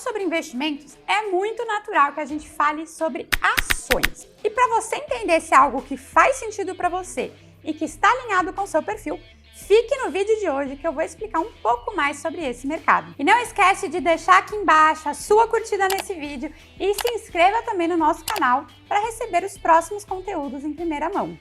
sobre investimentos, é muito natural que a gente fale sobre ações. E para você entender se é algo que faz sentido para você e que está alinhado com o seu perfil, fique no vídeo de hoje que eu vou explicar um pouco mais sobre esse mercado. E não esquece de deixar aqui embaixo a sua curtida nesse vídeo e se inscreva também no nosso canal para receber os próximos conteúdos em primeira mão.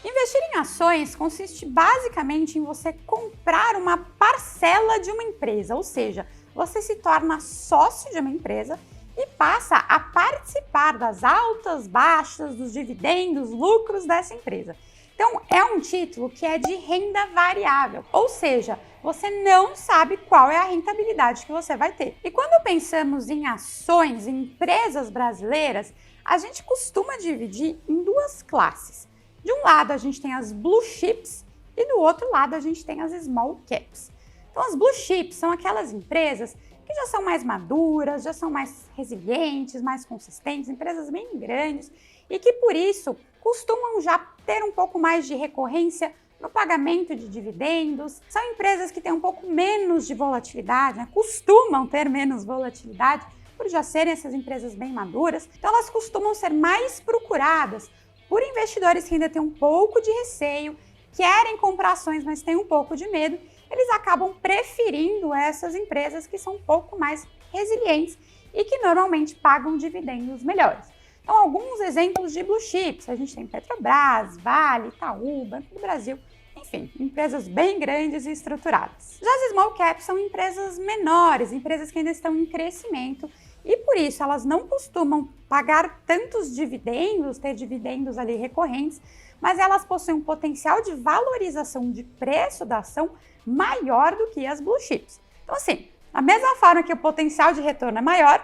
Investir em ações consiste basicamente em você comprar uma parcela de uma empresa, ou seja, você se torna sócio de uma empresa e passa a participar das altas, baixas, dos dividendos, lucros dessa empresa. Então, é um título que é de renda variável, ou seja, você não sabe qual é a rentabilidade que você vai ter. E quando pensamos em ações, em empresas brasileiras, a gente costuma dividir em duas classes. De um lado, a gente tem as blue chips e do outro lado, a gente tem as small caps. Então, as blue chips são aquelas empresas que já são mais maduras, já são mais resilientes, mais consistentes, empresas bem grandes e que, por isso, costumam já ter um pouco mais de recorrência no pagamento de dividendos. São empresas que têm um pouco menos de volatilidade, né? Costumam ter menos volatilidade por já serem essas empresas bem maduras. Então, elas costumam ser mais procuradas por investidores que ainda têm um pouco de receio, querem comprar ações, mas têm um pouco de medo. Eles acabam preferindo essas empresas que são um pouco mais resilientes e que normalmente pagam dividendos melhores. Então, alguns exemplos de blue chips, a gente tem Petrobras, Vale, Itaú, Banco do Brasil, enfim, empresas bem grandes e estruturadas. Já as small caps são empresas menores, empresas que ainda estão em crescimento e por isso elas não costumam pagar tantos dividendos, ter dividendos ali recorrentes, mas elas possuem um potencial de valorização de preço da ação maior do que as blue chips. Então, assim, da mesma forma que o potencial de retorno é maior,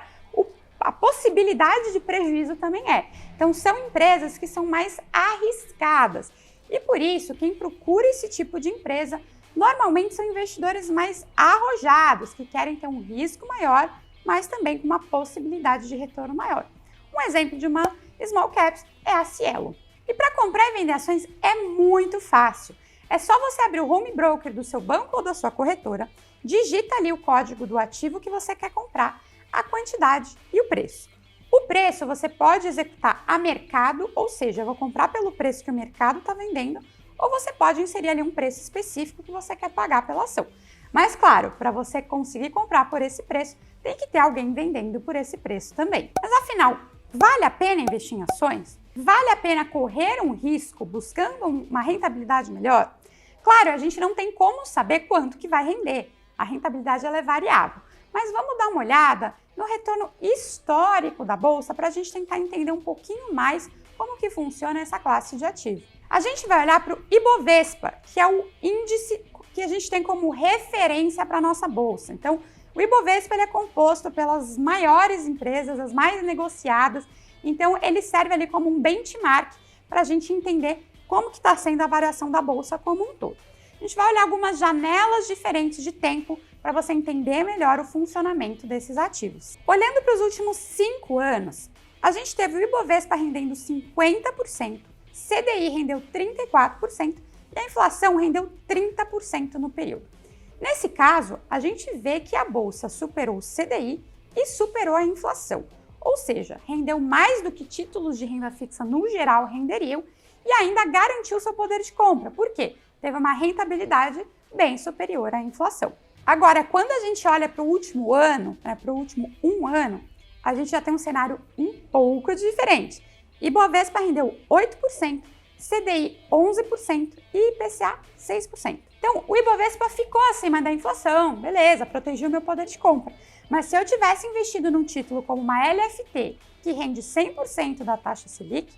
a possibilidade de prejuízo também é. Então, são empresas que são mais arriscadas. E por isso, quem procura esse tipo de empresa, normalmente são investidores mais arrojados, que querem ter um risco maior, mas também com uma possibilidade de retorno maior. Um exemplo de uma small caps é a Cielo. E para comprar e vender ações é muito fácil. É só você abrir o home broker do seu banco ou da sua corretora, digita ali o código do ativo que você quer comprar, a quantidade e o preço. O preço você pode executar a mercado, ou seja, eu vou comprar pelo preço que o mercado está vendendo, ou você pode inserir ali um preço específico que você quer pagar pela ação. Mas claro, para você conseguir comprar por esse preço, tem que ter alguém vendendo por esse preço também. Mas afinal, vale a pena investir em ações? Vale a pena correr um risco buscando uma rentabilidade melhor? Claro, a gente não tem como saber quanto que vai render. A rentabilidade ela é variável. Mas vamos dar uma olhada no retorno histórico da Bolsa para a gente tentar entender um pouquinho mais como que funciona essa classe de ativo. A gente vai olhar para o Ibovespa, que é o índice que a gente tem como referência para a nossa Bolsa. Então, o Ibovespa ele é composto pelas maiores empresas, as mais negociadas, então ele serve ali como um benchmark para a gente entender como que está sendo a variação da Bolsa como um todo. A gente vai olhar algumas janelas diferentes de tempo para você entender melhor o funcionamento desses ativos. Olhando para os últimos 5 anos, a gente teve o Ibovespa rendendo 50%, CDI rendeu 34% e a inflação rendeu 30% no período. Nesse caso, a gente vê que a Bolsa superou o CDI e superou a inflação, ou seja, rendeu mais do que títulos de renda fixa no geral renderiam e ainda garantiu seu poder de compra. Por quê? Teve uma rentabilidade bem superior à inflação. Agora, quando a gente olha para o último ano, para o último 1 ano, a gente já tem um cenário um pouco diferente. Ibovespa rendeu 8%, CDI 11% e IPCA 6%. Então, o Ibovespa ficou acima da inflação, beleza, protegeu meu poder de compra. Mas se eu tivesse investido num título como uma LFT, que rende 100% da taxa Selic,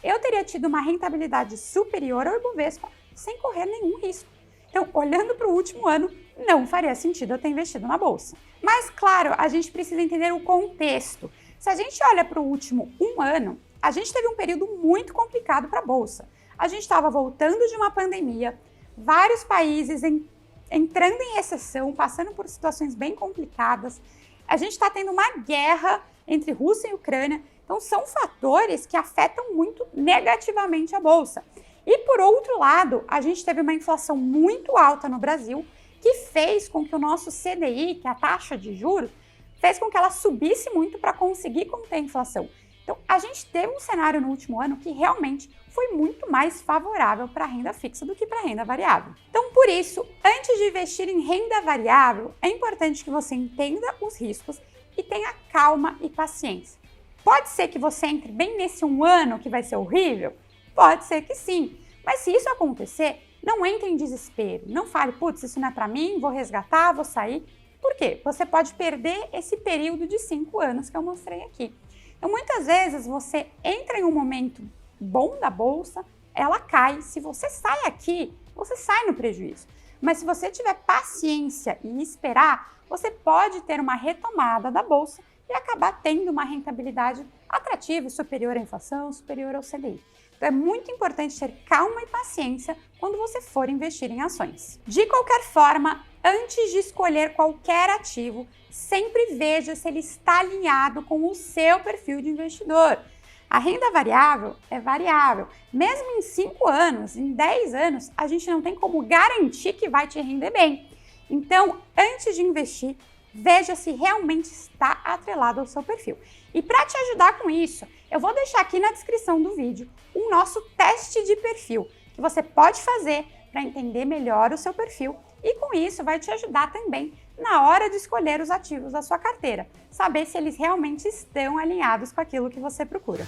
eu teria tido uma rentabilidade superior ao Ibovespa sem correr nenhum risco. Então, olhando para o último ano, não faria sentido eu ter investido na Bolsa. Mas, claro, a gente precisa entender o contexto. Se a gente olha para o último 1 ano, a gente teve um período muito complicado para a Bolsa. A gente estava voltando de uma pandemia, vários países entrando em recessão, passando por situações bem complicadas. A gente está tendo uma guerra entre Rússia e Ucrânia. Então, são fatores que afetam muito negativamente a Bolsa. E, por outro lado, a gente teve uma inflação muito alta no Brasil que fez com que o nosso CDI, que é a taxa de juros, fez com que ela subisse muito para conseguir conter a inflação. Então, a gente teve um cenário no último ano que realmente foi muito mais favorável para a renda fixa do que para a renda variável. Então, por isso, antes de investir em renda variável, é importante que você entenda os riscos e tenha calma e paciência. Pode ser que você entre bem nesse um ano que vai ser horrível? Pode ser que sim, mas se isso acontecer, não entre em desespero. Não fale, putz, isso não é para mim, vou resgatar, vou sair. Por quê? Você pode perder esse período de 5 anos que eu mostrei aqui. Então, muitas vezes você entra em um momento bom da bolsa, ela cai. Se você sai aqui, você sai no prejuízo. Mas se você tiver paciência e esperar, você pode ter uma retomada da bolsa e acabar tendo uma rentabilidade atrativa, superior à inflação, superior ao CDI. Então, é muito importante ter calma e paciência quando você for investir em ações. De qualquer forma, antes de escolher qualquer ativo, sempre veja se ele está alinhado com o seu perfil de investidor. A renda variável é variável. Mesmo em 5 anos, em 10 anos, a gente não tem como garantir que vai te render bem. Então, antes de investir, veja se realmente está atrelado ao seu perfil. E para te ajudar com isso, eu vou deixar aqui na descrição do vídeo o nosso teste de perfil, que você pode fazer para entender melhor o seu perfil e com isso vai te ajudar também na hora de escolher os ativos da sua carteira, saber se eles realmente estão alinhados com aquilo que você procura.